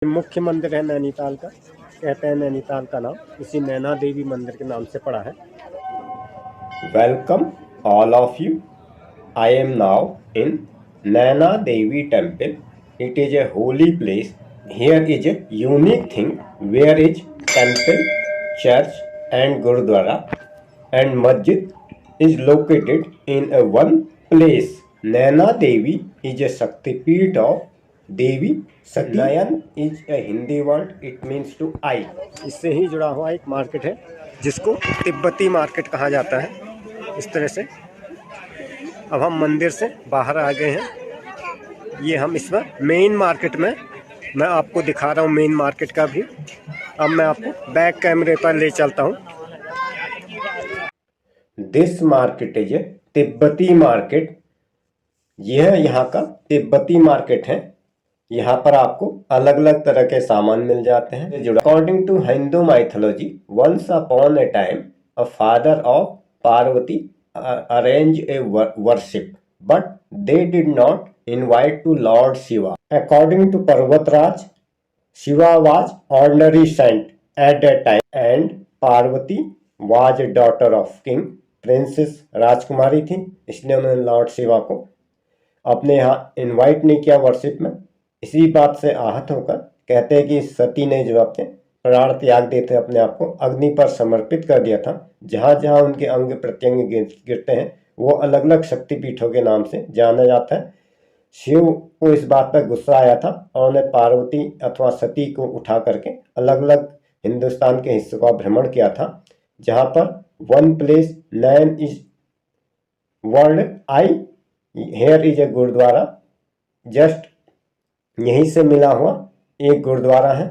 मुख्य मंदिर है नैनीताल का, कहते हैं नैनीताल का नाम इसी नैना देवी मंदिर के नाम से पड़ा है। Welcome all of you. I am now in Naina Devi temple. It is a holy place. Here is a unique thing where is temple, church and gurudwara and masjid is located in a one place. Naina Devi is a Shaktipeeth of Devi Sati. Nayan is a Hindi word. It means to eye. इससे ही जुड़ा हुआ एक market है जिसको तिब्बती market कहा जाता है। इस तरह से अब हम मंदिर से बाहर आ गए हैं। ये हम इस बार मेन मार्केट में मैं आपको दिखा रहा हूँ मेन मार्केट का भी। अब मैं आपको बैक कैमरे पर ले चलता हूँ। दिस मार्केट इज ए तिब्बती मार्केट। यह यहाँ का तिब्बती मार्केट है। यहाँ पर आपको अलग अलग तरह के सामान मिल जाते हैं। According to Hindu mythology, once upon a time a father of Parvati arrange a worship but they did not invite to lord Shiva. According to Parvatraj, Shiva was ordinary saint at that time and Parvati was a daughter of king. Princess राजकुमारी थी, इसलिए उन्होंने Lord Shiva को अपने यहाँ invite नहीं किया worship में। इसी बात से आहत होकर कहते हैं कि सती ने जो अपने प्राण त्याग देते अपने आप को अग्नि पर समर्पित कर दिया था। जहाँ जहाँ उनके अंग प्रत्यंग गिरते हैं वो अलग अलग शक्तिपीठों के नाम से जाना जाता है। शिव को इस बात पर गुस्सा आया था और उन्हें पार्वती अथवा सती को उठा करके अलग अलग हिंदुस्तान के हिस्सों का भ्रमण किया था, जहाँ पर one place name is world I here is a gurdwara. Just यहीं से मिला हुआ एक गुरुद्वारा है।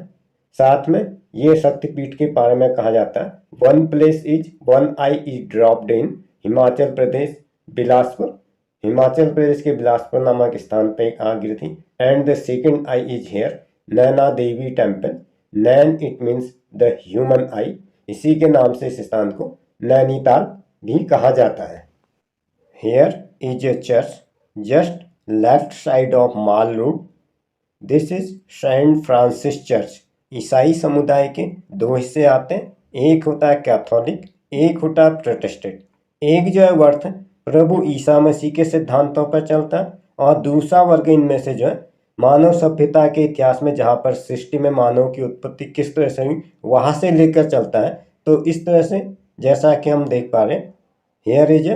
साथ में ये शक्तिपीठ के बारे में कहा जाता है। One place is one eye is dropped in Himachal Pradesh Bilaspur. Himachal Pradesh के बिलासपुर नामक स्थान पे एक आग गिरी थी। And the second eye is here Naina Devi temple. Nain it means the human eye. इसी के नाम से इस स्थान को नैनीताल भी कहा जाता है। Here is a church just left side of mall road. This is saint Francis church. ईसाई समुदाय के दो हिस्से आते हैं, एक होता है कैथोलिक, एक होता है प्रोटेस्टेंट। एक जो है वर्थ प्रभु ईसा मसीह के सिद्धांतों पर चलता है और दूसरा वर्ग इनमें से जो है मानव सभ्यता के इतिहास में जहाँ पर सृष्टि में मानव की उत्पत्ति किस तरह से हुई वहाँ से लेकर चलता है। तो इस तरह से जैसा कि हम देख पा रहे हैं, हेयर इज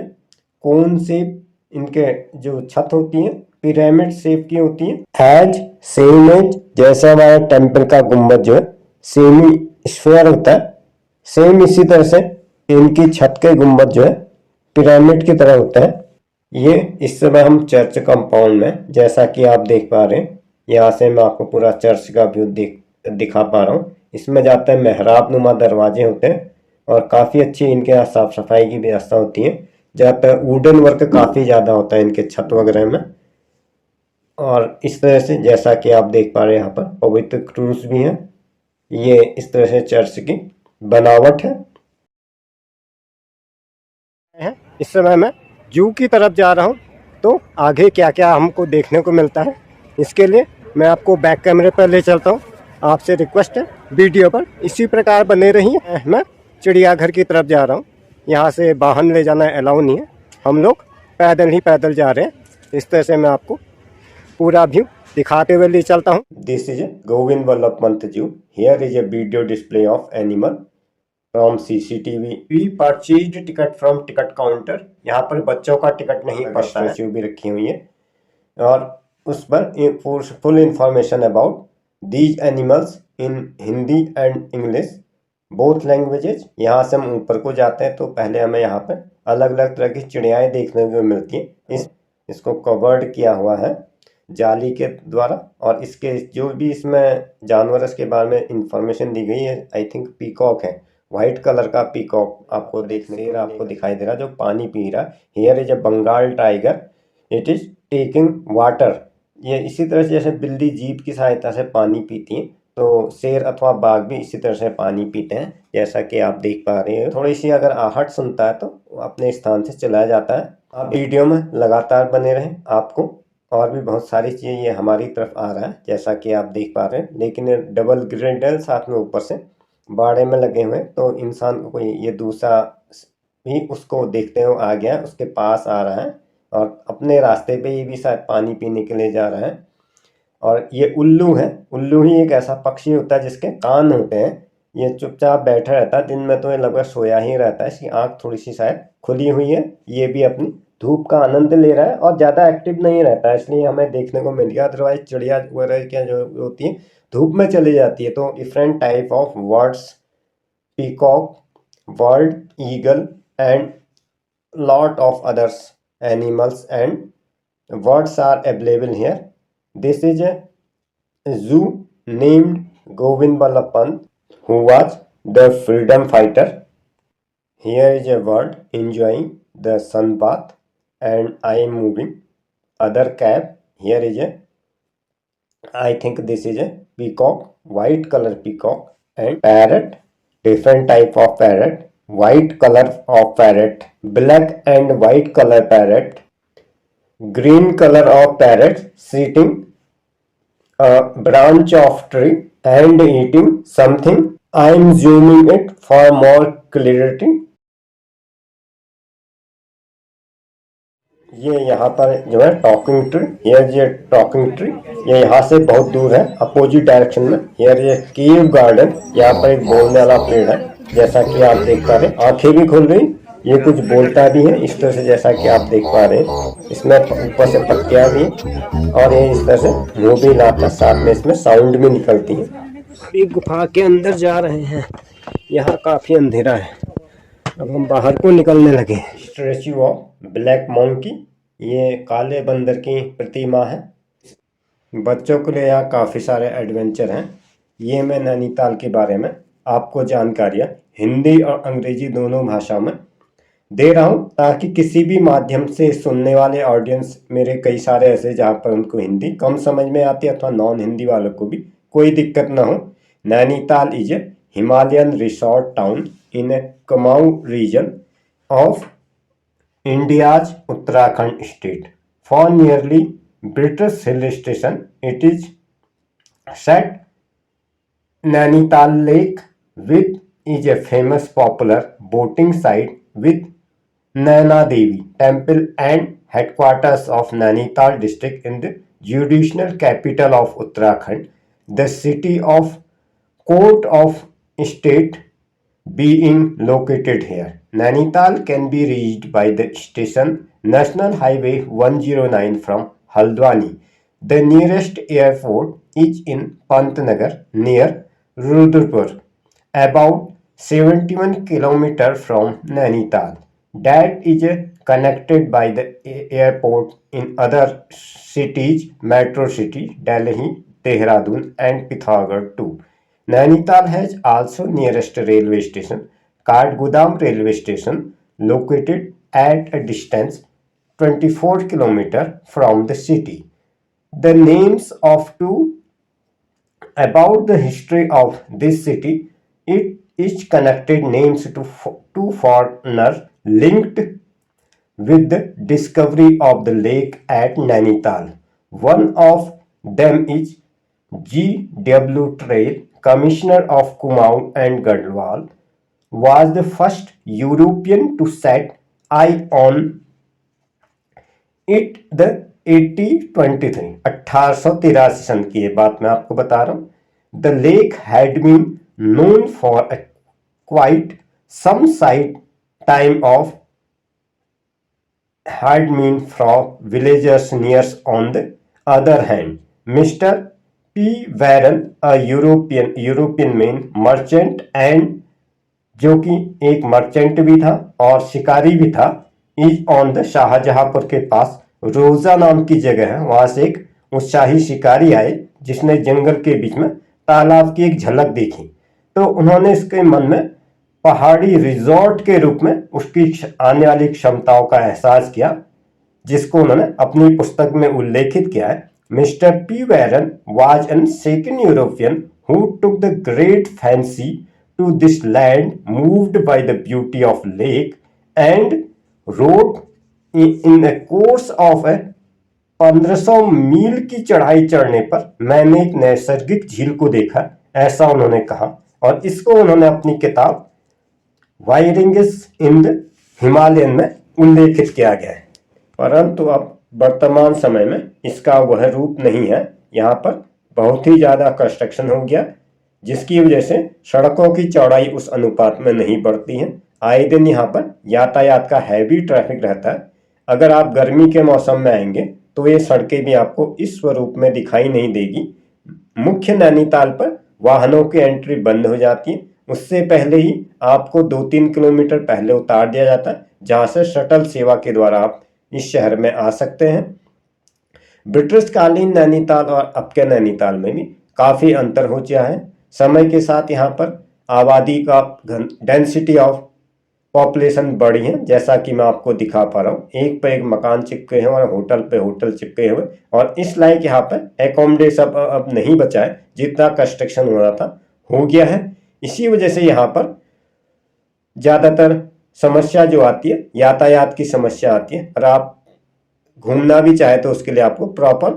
कौन से इनके जो छत होती है पिरामिड शेप की होती है। एज सेम एज जैसे हमारे टेम्पल का गुम्बद जो है सेमी स्फीयर होता है, सेम इसी तरह से इनकी छत के गुम्बद जो है पिरामिड की तरह होता है। ये इस समय हम चर्च कंपाउंड में जैसा कि आप देख पा रहे हैं, यहाँ से मैं आपको पूरा चर्च का व्यू दिखा पा रहा हूँ। इसमें जाते हैं मेहराब नुमा दरवाजे होते हैं और काफ़ी अच्छी इनके यहाँ साफ सफाई की व्यवस्था होती है। जहाँ पर वुडन वर्क काफ़ी ज़्यादा होता है इनके छत वगैरह में। और इस तरह से जैसा कि आप देख पा रहे हैं यहाँ पर पवित्र क्रूस भी है। ये इस तरह से चर्च की बनावट है। इस समय मैं जू की तरफ जा रहा हूँ, तो आगे क्या क्या हमको देखने को मिलता है इसके लिए मैं आपको बैक कैमरे पर ले चलता हूँ। आपसे रिक्वेस्ट है वीडियो पर इसी प्रकार बने रहिए। मैं चिड़ियाघर की तरफ जा रहा हूँ। यहाँ से वाहन ले जाना अलाउ नहीं है, हम लोग पैदल जा रहे हैं। इस तरह से मैं आपको पूरा व्यू दिखाते हुए ले चलता हूँ। This is Govind Vallabh Pant zoo. Here is a video display of animal from CCTV. We purchased ticket from ticket counter. यहाँ पर बच्चों का टिकट नहीं पड़ता है। स्टैच्यू भी रखी हुई है और उस पर full information about these animals in Hindi and English both languages. यहाँ से हम ऊपर को जाते हैं तो पहले हमें यहाँ पर अलग अलग तरह की चिड़ियाएँ देखने को मिलती हैं। इसको कवर्ड किया हुआ है जाली के द्वारा और इसके जो भी इसमें जानवर इसके बारे में इंफॉर्मेशन दी गई है, आई थिंक पीकॉक है, वाइट कलर का पीकॉक आपको दिखाई दे रहा जो पानी पी रहा। Here is a Bengal tiger, it is taking water. ये इसी तरह से जैसे बिल्ली जीभ की सहायता से पानी पीती है, तो शेर अथवा बाघ भी इसी तरह से पानी पीते हैं, जैसा कि आप देख पा रहे हैं। थोड़ी सी अगर आहट सुनता है तो अपने स्थान से चला जाता है। आप वीडियो में लगातार बने रहें, आपको और भी बहुत सारी चीज़ें ये हमारी तरफ आ रहा है जैसा कि आप देख पा रहे हैं, लेकिन ये डबल ग्रिडल साथ में ऊपर से बाड़े में लगे हुए हैं, तो इंसान को ये दूसरा भी उसको देखते हुए आ गया, उसके पास आ रहा है और अपने रास्ते पे ये भी शायद पानी पीने के लिए जा रहा है। और ये उल्लू है। उल्लू ही एक ऐसा पक्षी होता है जिसके कान होते हैं। ये चुपचाप बैठा रहता है, दिन में तो ये लगभग सोया ही रहता है, इसकी आँख थोड़ी सी शायद खुली हुई है। ये भी अपनी धूप का आनंद ले रहा है और ज़्यादा एक्टिव नहीं रहता है, इसलिए हमें देखने को मिल गया। अदरवाइज चिड़िया वगैरह क्या जो होती है धूप में चली जाती है। तो different type of birds, peacock, bird, eagle and lot of others animals and birds are available here. This is a zoo named Govind Ballabh Pant, who was the freedom fighter. Here is a bird enjoying the sun bath and I am moving. Other cap, here is a, I think this is a peacock, white color peacock, and parrot, different type of parrot, white color of parrot, black and white color parrot, green color of parrot sitting a branch of tree and eating something. I am zooming it for more clarity. ये यहाँ पर जो है talking tree, ये talking tree, ये यहाँ से बहुत दूर है अपोजिट डायरेक्शन में। ये केव गार्डन, यहाँ पर एक बोलने वाला पेड़ है जैसा कि आप देख पा रहे हैं। आंखें भी खुल रही, ये कुछ बोलता भी है इस तरह से जैसा कि आप देख पा रहे हैं। इसमें ऊपर से पत्तियां भी और ये इस तरह से मुंह भी लाता, साथ में इसमें साउंड भी निकलती है। अभी गुफा के अंदर जा रहे हैं, यहाँ काफी अंधेरा है, अब हम बाहर को निकलने लगे। स्टैच्यू ऑफ ब्लैक मंकी, ये काले बंदर की प्रतिमा है। बच्चों के लिए यहाँ काफ़ी सारे एडवेंचर हैं। ये मैं नैनीताल के बारे में आपको जानकारियाँ हिंदी और अंग्रेजी दोनों भाषा में दे रहा हूँ, ताकि किसी भी माध्यम से सुनने वाले ऑडियंस, मेरे कई सारे ऐसे जहाँ पर उनको हिंदी कम समझ में आती है अथवा नॉन हिंदी वालों को भी कोई दिक्कत ना हो। Nainital is a Himalayan resort town in a Kumaon region of India's Uttarakhand state. For nearly British hill station, it is set Nainital Lake, which is a famous popular boating site with Naina Devi temple and headquarters of Nainital district in the judicial capital of Uttarakhand. The city of Court of State being located here. Nainital can be reached by the station National Highway 109 from Haldwani. The nearest airport is in Pantnagar near Rudrapur, about 71 km from Nainital. That is connected by the airport in other cities, metro city, Delhi, Dehradun and Pithagarh too. Nainital has also nearest railway station, Kathgodam railway station, located at a distance 24 km from the city. The names of two about the history of this city, it is connected names to two foreigners linked with the discovery of the lake at Nainital. One of them is G.W. Trail, Commissioner of Kumaon and Garhwal, was the first European to set eye on it the 1823 1883 सन की ये बात मैं आपको बता रहा हूँ. The lake had been known for a quite some time of had been from villagers near. On the other hand, Mr. P. Warren, a European man, merchant and जो कि एक मर्चेंट भी था और शिकारी भी था, इज ऑन द शाहजहांपुर के पास रोजा नाम की जगह है, वहां से एक उत्साही शिकारी आए जिसने जंगल के बीच में तालाब की एक झलक देखी, तो उन्होंने इसके मन में पहाड़ी रिजॉर्ट के रूप में उसकी आने वाली क्षमताओं का एहसास किया, जिसको उन्होंने अपनी पुस्तक में उल्लेखित किया है. Mister P Warren was an second European who took the great fancy to this land, moved by the beauty of lake, and wrote in the course of a 1500 मील की चढ़ाई चढ़ने पर मैंने एक नैसर्गिक झील को देखा, ऐसा उन्होंने कहा। और इसको उन्होंने अपनी किताब वायरिंग्स इन द हिमालयन में उल्लेखित किया गया है। परंतु अब वर्तमान समय में इसका वह रूप नहीं है। यहाँ पर बहुत ही ज़्यादा कंस्ट्रक्शन हो गया, जिसकी वजह से सड़कों की चौड़ाई उस अनुपात में नहीं बढ़ती है। आए दिन यहाँ पर यातायात का हैवी ट्रैफिक रहता है। अगर आप गर्मी के मौसम में आएंगे तो ये सड़कें भी आपको इस स्वरूप में दिखाई नहीं देगी। मुख्य नैनीताल पर वाहनों की एंट्री बंद हो जाती है। उससे पहले ही आपको 2-3 किलोमीटर पहले उतार दिया जाता है, जहाँ से शटल सेवा के द्वारा आप इस शहर में आ सकते हैं। ब्रिटिशकालीन नैनीताल और अब के नैनीताल में भी काफ़ी अंतर हो गया है। समय के साथ यहाँ पर आबादी का डेंसिटी ऑफ पॉपुलेशन बढ़ी है, जैसा कि मैं आपको दिखा पा रहा हूँ। एक पे एक मकान चिपके हैं और होटल पे होटल चिपके हुए, और इस लायक यहाँ पर एकोमोडेशन अब नहीं बचा है। जितना कंस्ट्रक्शन हो रहा था हो गया है। इसी वजह से यहाँ पर ज़्यादातर समस्या जो आती है, यातायात की समस्या आती है। और आप घूमना भी चाहे तो उसके लिए आपको प्रॉपर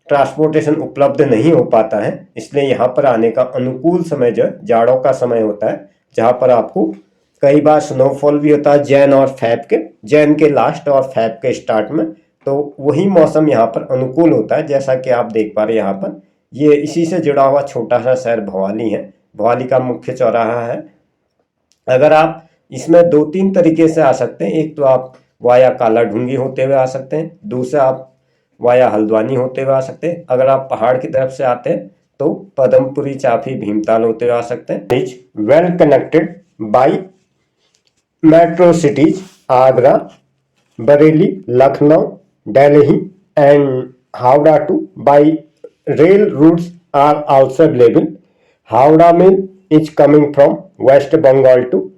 ट्रांसपोर्टेशन उपलब्ध नहीं हो पाता है। इसलिए यहाँ पर आने का अनुकूल समय जो जाड़ों का समय होता है, जहाँ पर आपको कई बार स्नोफॉल भी होता है जैन के लास्ट और फेब के स्टार्ट में। तो वही मौसम यहाँ पर अनुकूल होता है। जैसा कि आप देख पा रहे हैं यहाँ पर, ये इसी से जुड़ा हुआ छोटा सा शहर भवाली है। भवाली का मुख्य चौराहा है। अगर आप इसमें 2-3 तरीके से आ सकते हैं। एक तो आप वाया काला ढूंगी होते हुए आ सकते हैं, दूसरा आप वाया हल्द्वानी होते हुए आ सकते हैं। अगर आप पहाड़ की तरफ से आते हैं तो पदमपुरी, चाफी, भीमताल होते हुए आ सकते हैं। Is well connected by metro cities Agra, Bareilly, Lucknow, Delhi and Howrah two by rail routes are also available. Howrah Mail is coming from West Bengal to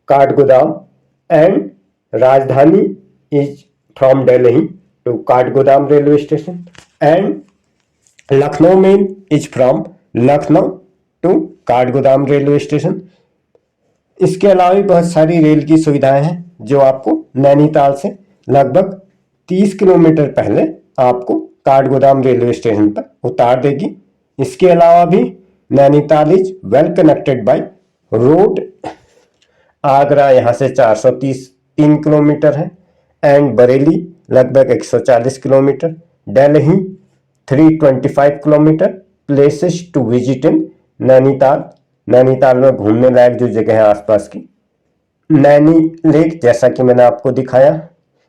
Kathgodam, and Rajdhani is from Delhi to Kathgodam railway station, and Lucknow Mail is from Lucknow to Kathgodam railway station. इसके अलावा भी बहुत सारी rail की सुविधाएं हैं जो आपको नैनीताल से लगभग 30 किलोमीटर पहले आपको काठगोदाम रेलवे स्टेशन पर उतार देगी। इसके अलावा भी Nainital is well connected by road. Agra यहाँ से 433 किलोमीटर है, एंड बरेली लगभग 140 kilometre, Delhi 325 kilometre. Places to visit in Nainital में घूमने लायक जो जगह है आसपास की, नैनी लेक जैसा कि मैंने आपको दिखाया।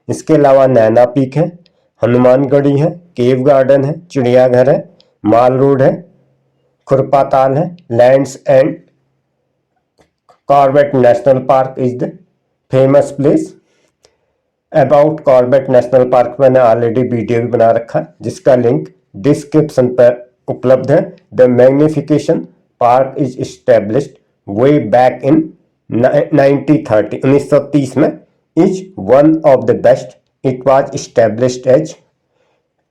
इसके अलावा नैना पीक है, हनुमानगढ़ी है, केव गार्डन है, चिड़ियाघर है, माल रोड है, खुरपाताल है, lands and Corbett national park is the famous place. About Corbett national park मैंने ऑलरेडी वीडियो भी बना रखा है, जिसका लिंक डिस्क्रिप्शन पर उपलब्ध है। The magnification park is established way back in 1930 में is one of the best. It was established as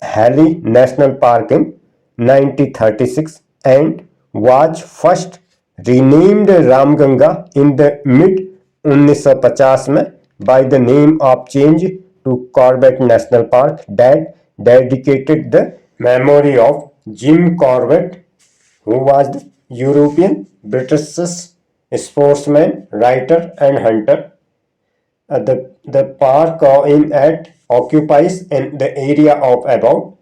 Hali National Park in 1936 and was first renamed Ramganga in the mid 1950 में by the name of change to Corbett National Park that dedicated the memory of Jim Corbett, who was the European British sportsman, writer and hunter. The park occupies in the area of about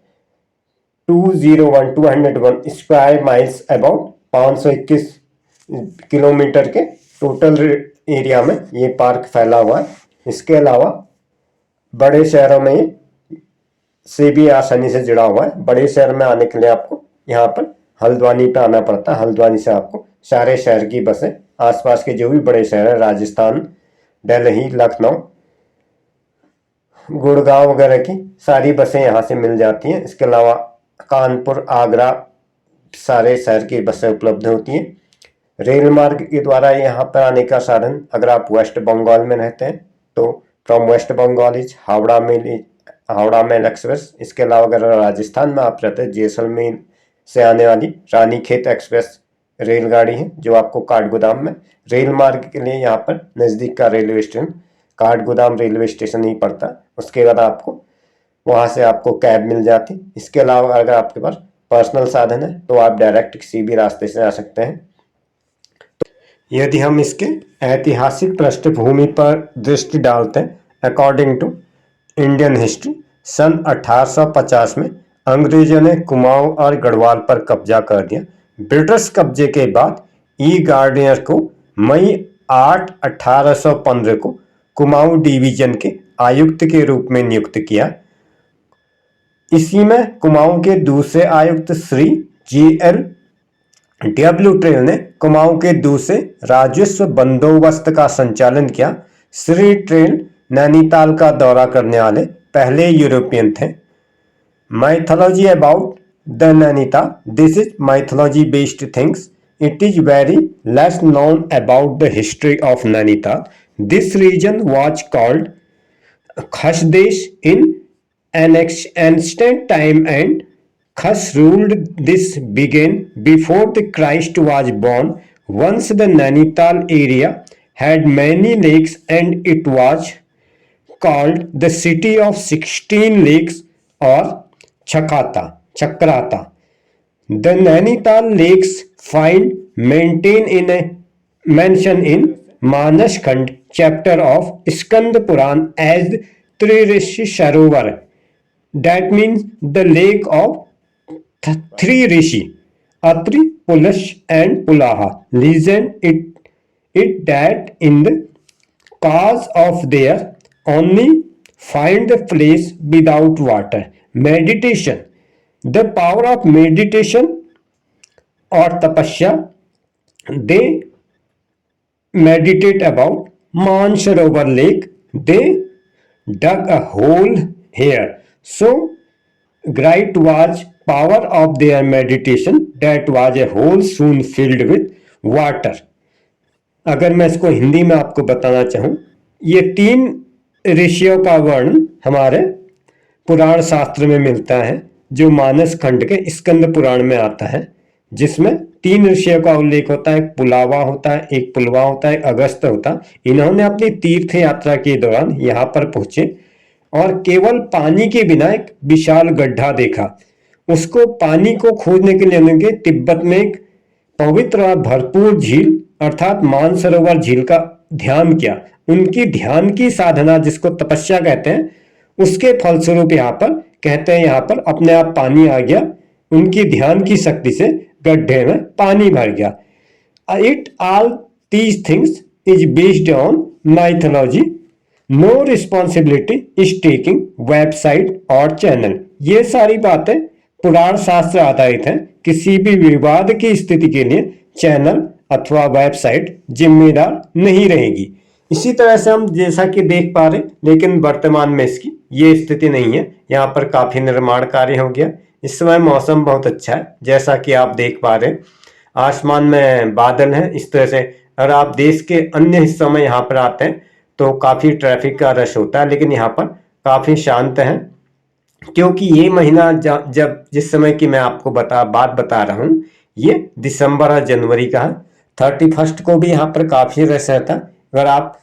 201 square miles, about 521 kilometre के total area में ये park फैला हुआ है। इसके अलावा बड़े शहरों में से भी आसानी से जुड़ा हुआ है। बड़े शहर में आने के लिए आपको यहाँ पर हल्द्वानी पे आना पड़ता है। हल्द्वानी से आपको सारे शहर की बसें, आसपास के जो भी बड़े शहर है, राजस्थान, दिल्ली, लखनऊ, गुड़गांव वगैरह की सारी बसें यहाँ से मिल जाती हैं। इसके अलावा कानपुर, आगरा, सारे शहर की बसें उपलब्ध होती हैं। रेल मार्ग के द्वारा यहाँ पर आने का साधन, अगर आप वेस्ट बंगाल में रहते हैं तो from West Bengal is Howrah mail express. इसके अलावा अगर राजस्थान में आप रहते हैं, जैसलमेर से आने वाली रानीखेत एक्सप्रेस रेलगाड़ी है जो आपको काठगोदाम में रेल मार्ग के लिए यहाँ पर नज़दीक का railway station Kathgodam railway station ही पड़ता है। उसके बाद आपको वहाँ से आपको कैब मिल जाती। इसके अलावा अगर आपके पास पर्सनल साधन है तो आप डायरेक्ट किसी भी रास्ते से आ सकते हैं। यदि हम इसके ऐतिहासिक पृष्ठभूमि पर दृष्टि डालते हैं, अकॉर्डिंग टू इंडियन हिस्ट्री, सन 1850 में अंग्रेजों ने कुमाऊं और गढ़वाल पर कब्जा कर दिया। ब्रिटिश कब्जे के बाद ई गार्डियर को मई 8 1815 को कुमाऊं डिवीजन के आयुक्त के रूप में नियुक्त किया। इसी में कुमाऊं के दूसरे आयुक्त श्री GL डब्ल्यू ट्रेल ने कुमाऊं के दूसरे राजस्व बंदोबस्त का संचालन किया। श्री ट्रेल नैनीताल का दौरा करने वाले पहले यूरोपियन थे। Mythology about the Nainital. This is mythology based things. It is very less known about the history of Nainital. This region was called Khasdesh in an ancient time, and Khas ruled this began before the Christ was born. Once the Nainital area had many lakes and it was called the city of 16 lakes or Chakrata. The Nainital lakes find mention in Manas Khand chapter of Skand Puran as Tririshi Sarovar. That means the lake of three rishi, Atri, Pulash and Pulaha. Legend it that in the cause of their only find the place without water. Meditation. The power of meditation or tapasya, they meditate about Mansarovar lake. They dug a hole here. So great was power of their meditation that was a hole soon filled with water. अगर मैं इसको हिंदी में आपको बताना चाहूं, ये 3 ऋषियों का वर्णन हमारे पुराण शास्त्र में मिलता है, जो मानस खंड के स्कंद पुराण में आता है, जिसमें 3 ऋषियों का उल्लेख होता है। एक पुलावा होता है, एक पुलवा होता है, एक अगस्त होता है। इन्होंने अपनी तीर्थ यात्रा के दौरान यहाँ पर पहुंचे और केवल पानी के बिना एक विशाल गड्ढा देखा। उसको पानी को खोजने के लिए उन्होंने तिब्बत में एक पवित्र और भरपूर झील अर्थात मानसरोवर झील का ध्यान किया। उनकी ध्यान की साधना, जिसको तपस्या कहते हैं, उसके फलस्वरूप यहाँ पर कहते हैं यहाँ पर अपने आप पानी आ गया। उनकी ध्यान की शक्ति से गड्ढे में पानी भर गया। It all these things is based on mythology. No responsibility is taking website और चैनल। ये सारी बातें पुराण शास्त्र आधारित हैं। किसी भी विवाद की स्थिति के लिए चैनल अथवा वेबसाइट जिम्मेदार नहीं रहेगी। इसी तरह से हम जैसा कि देख पा रहे, लेकिन वर्तमान में इसकी ये स्थिति नहीं है। यहाँ पर काफी निर्माण कार्य हो गया। इस समय मौसम बहुत अच्छा है, जैसा कि आप देख पा रहे, आसमान में बादल हैं। इस तरह से अगर आप देश के अन्य हिस्सों में यहाँ पर आते हैं तो काफी ट्रैफिक का रश होता है, लेकिन यहाँ पर काफी शांत है, क्योंकि ये महीना जब जिस समय की मैं आपको बात बता रहा हूँ, ये दिसंबर और जनवरी का है। 31 को भी यहाँ पर काफी रश रहता है। अगर आप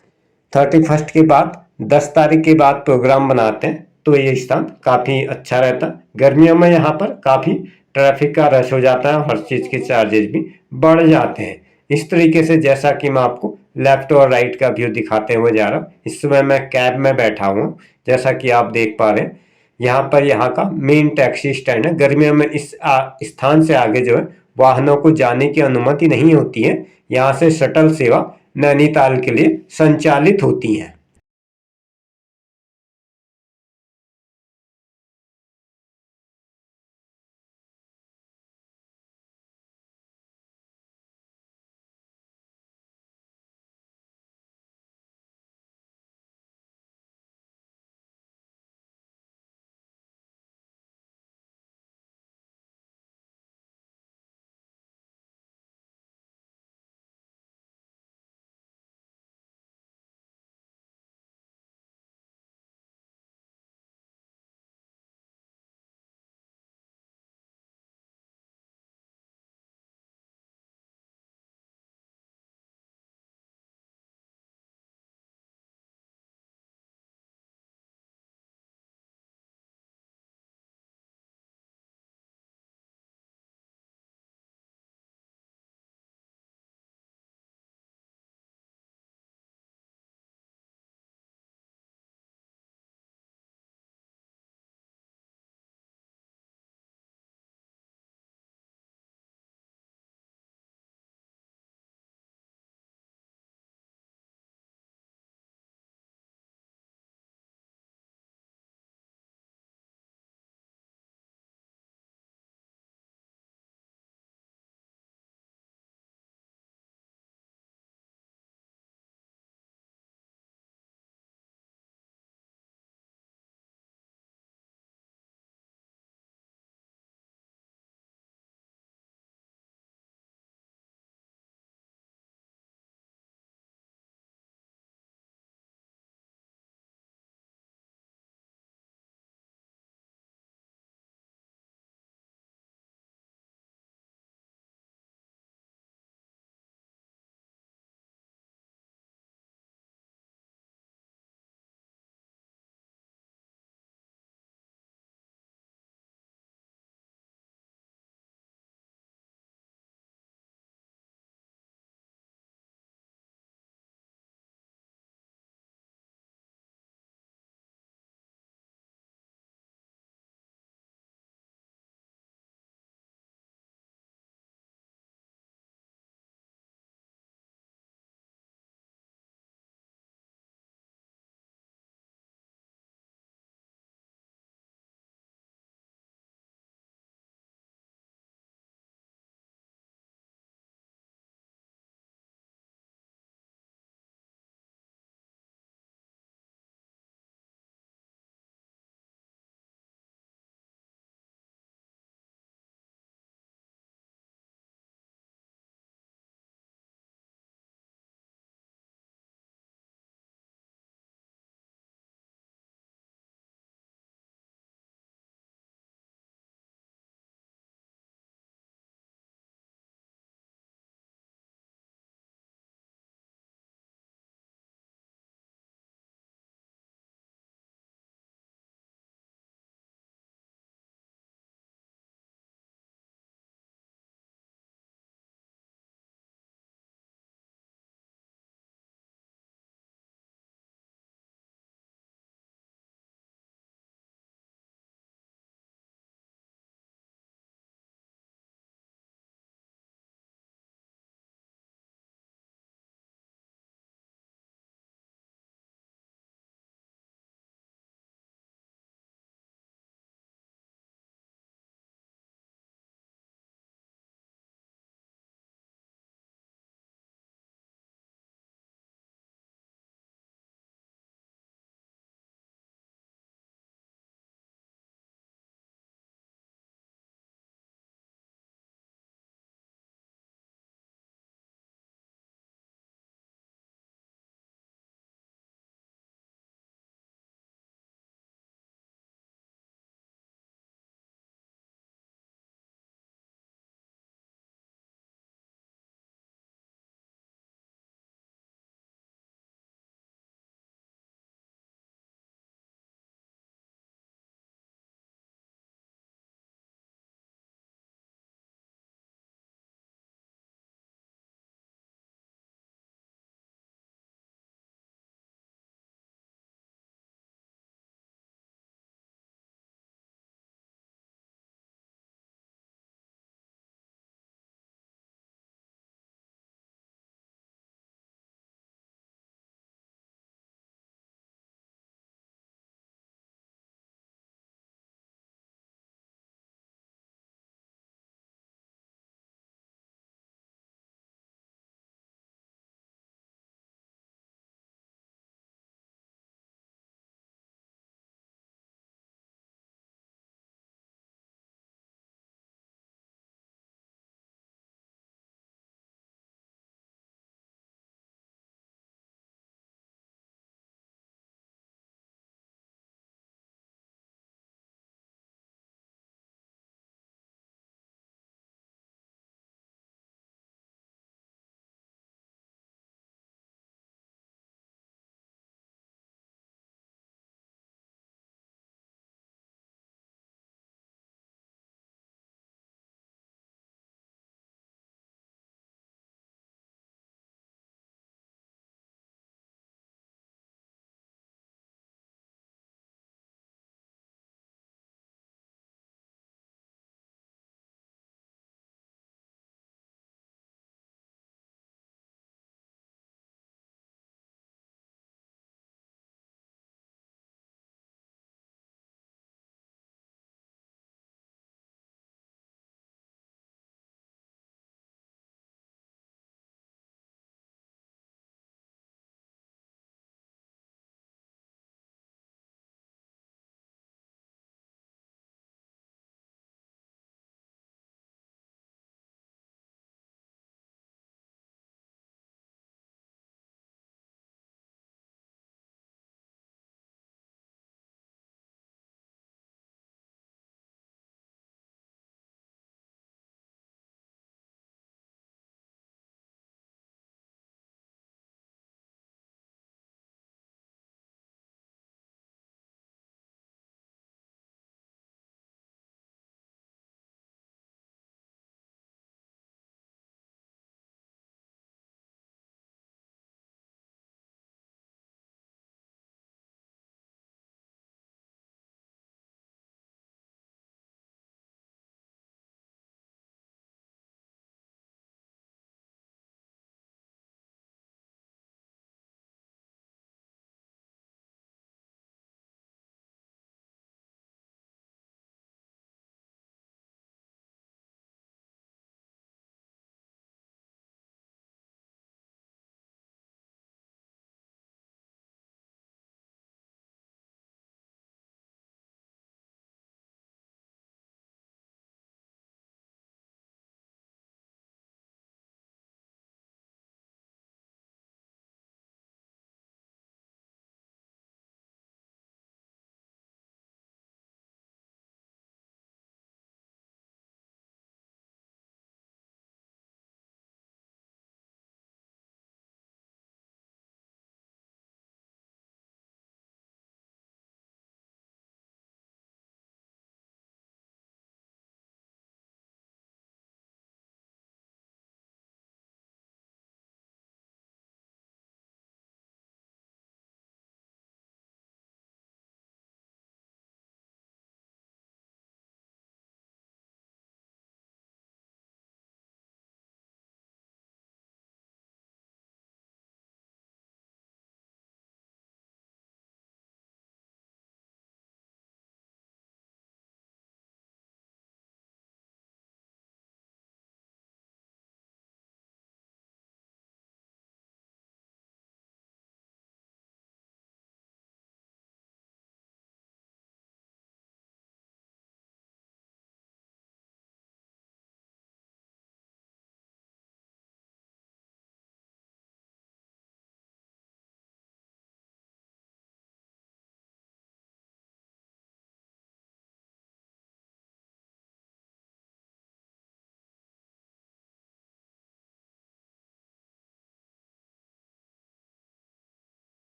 31 के बाद 10 तारीख के बाद प्रोग्राम बनाते हैं तो ये स्थान काफी अच्छा रहता है। गर्मियों में यहाँ पर काफी ट्रैफिक का रश हो जाता है और हर चीज के चार्जेस भी बढ़ जाते हैं। इस तरीके से जैसा कि मैं आपको लेफ्ट और राइट का व्यू दिखाते हुए जा रहा हूँ, इस समय मैं कैब में बैठा हूँ, जैसा कि आप देख पा रहे हैं। यहाँ पर यहाँ का मेन टैक्सी स्टैंड है। गर्मियों में इस स्थान से आगे जो है वाहनों को जाने की अनुमति नहीं होती है। यहाँ से शटल सेवा नैनीताल के लिए संचालित होती है।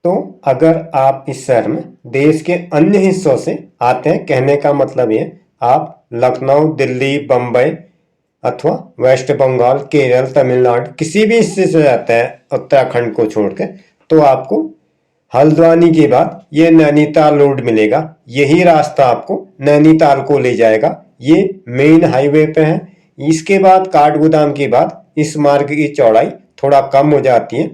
तो अगर आप इस शहर में देश के अन्य हिस्सों से आते हैं, कहने का मतलब ये आप लखनऊ, दिल्ली, बम्बई अथवा वेस्ट बंगाल, केरल, तमिलनाडु किसी भी हिस्से से जाते हैं उत्तराखंड को छोड़ के, तो आपको हल्द्वानी के बाद ये नैनीताल रोड मिलेगा। यही रास्ता आपको नैनीताल को ले जाएगा। ये मेन हाईवे पे है। इसके बाद काठगोदाम के बाद इस मार्ग की चौड़ाई थोड़ा कम हो जाती है।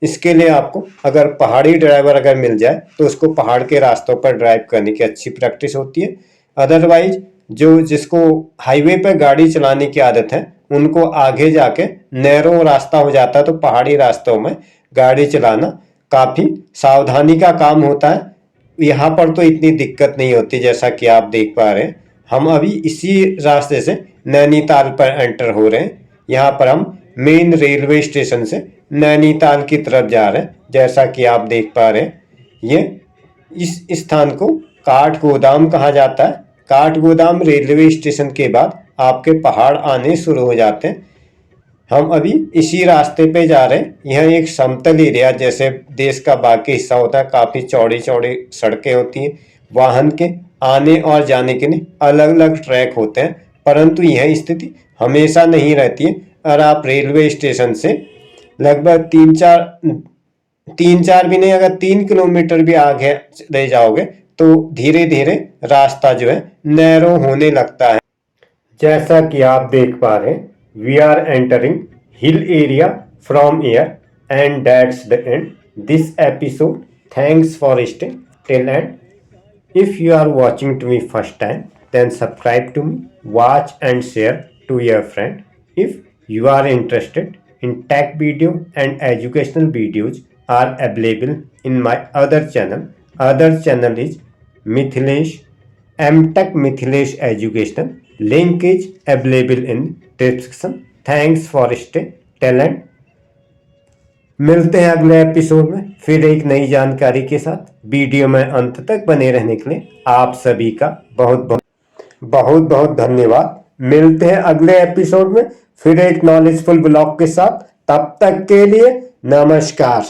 इसके लिए आपको अगर पहाड़ी ड्राइवर अगर मिल जाए तो उसको पहाड़ के रास्तों पर ड्राइव करने की अच्छी प्रैक्टिस होती है। अदरवाइज जो जिसको हाईवे पर गाड़ी चलाने की आदत है उनको आगे जाके नैरो रास्ता हो जाता है, तो पहाड़ी रास्तों में गाड़ी चलाना काफ़ी सावधानी का काम होता है। यहाँ पर तो इतनी दिक्कत नहीं होती जैसा कि आप देख पा रहे हैं। हम अभी इसी रास्ते से नैनीताल पर एंटर हो रहे हैं। यहाँ पर हम मेन रेलवे स्टेशन से नैनीताल की तरफ जा रहे हैं। जैसा कि आप देख पा रहे हैं, ये इस स्थान को काठगोदाम कहा जाता है। काठगोदाम रेलवे स्टेशन के बाद आपके पहाड़ आने शुरू हो जाते हैं। हम अभी इसी रास्ते पे जा रहे हैं। यह एक समतल एरिया जैसे देश का बाकी हिस्सा होता है, काफ़ी चौड़ी चौड़ी सड़कें होती हैं। वाहन के आने और जाने के लिए अलग अलग ट्रैक होते हैं, परंतु यह स्थिति हमेशा नहीं रहती है। और आप रेलवे स्टेशन से लगभग तीन चार भी नहीं, अगर 3 किलोमीटर भी आगे ले जाओगे तो धीरे धीरे रास्ता जो है नैरो होने लगता है। जैसा कि आप देख पा रहे हैं, we are entering hill area from air and that's the end this episode. Thanks for staying till end. If you are watching to me first time, then subscribe to me, watch and share to your friend. If you are interested in tech video and educational videos are available in my other channel. Other channel is Mithilesh, MTech Mithilesh Educational. Link is available in description. Thanks for stay till end. मिलते हैं अगले episode में फिर एक नई जानकारी के साथ। वीडियो में अंत तक बने रहने के लिए आप सभी का बहुत बहुत धन्यवाद। मिलते हैं अगले एपिसोड में फिर एक नॉलेजफुल ब्लॉग के साथ। तब तक के लिए नमस्कार।